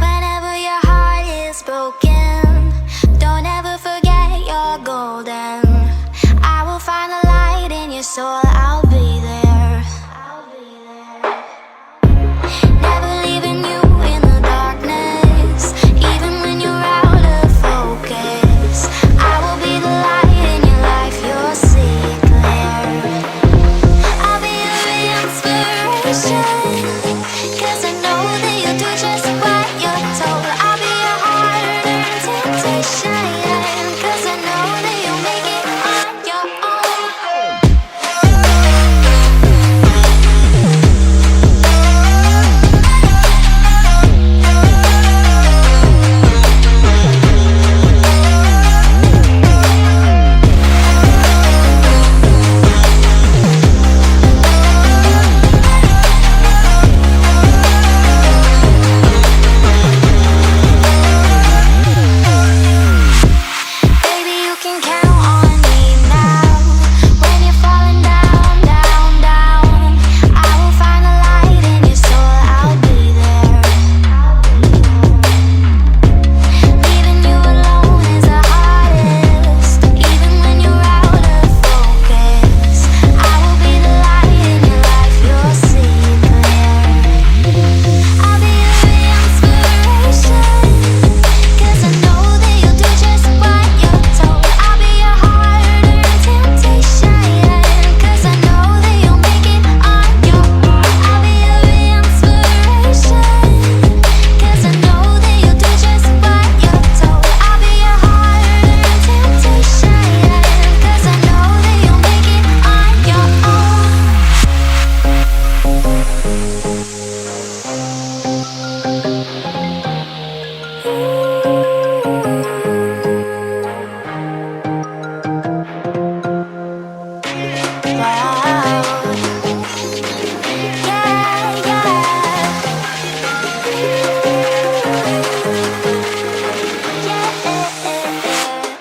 Whenever your heart is broken, don't ever forget you're golden. I will find the light in your soul, I'll be there. Never leaving you in the darkness, even when you're out of focus. I will be the light in your life, you'll see it clear. I'll be your inspiration, 'cause I know that you'll do just what you're told. I'll be your heart-earned temptation, 'cause I know that you'll make it on your own. Baby, you can count on me now. When you're falling down, down, down, I will find the light in your soul, I'll be there. Leaving you alone is the hardest, even when you're out of focus. I will be the light in your life, you'll see it clear. I'll be your inspiration, 'cause I know that you'll do just what you're told. I'll be your heart-earned temptation, 'cause I know that you'll make it on your own. I'll be your inspiration, 'cause I know that you'll do just what you're told. I'll be your heart-earned temptation, 'cause I know that you'll make it on your own.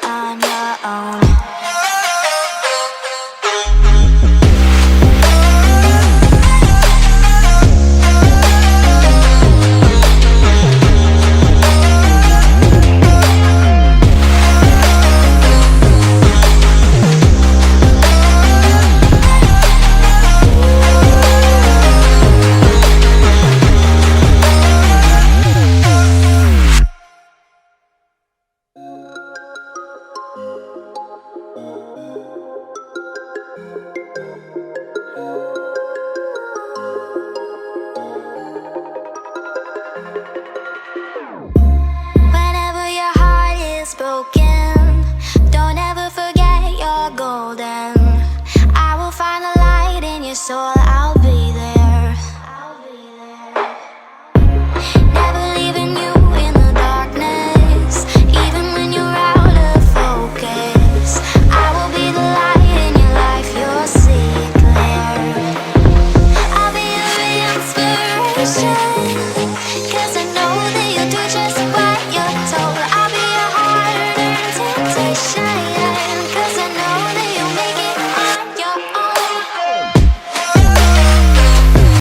On your own. Whenever your heart is broken, don't ever forget you're golden. I will find the light in your soul, I'll be there. Never leaving you in the darkness, even when you're out of focus. I will be the light in your life, you'll see it clear. I'll be your inspiration,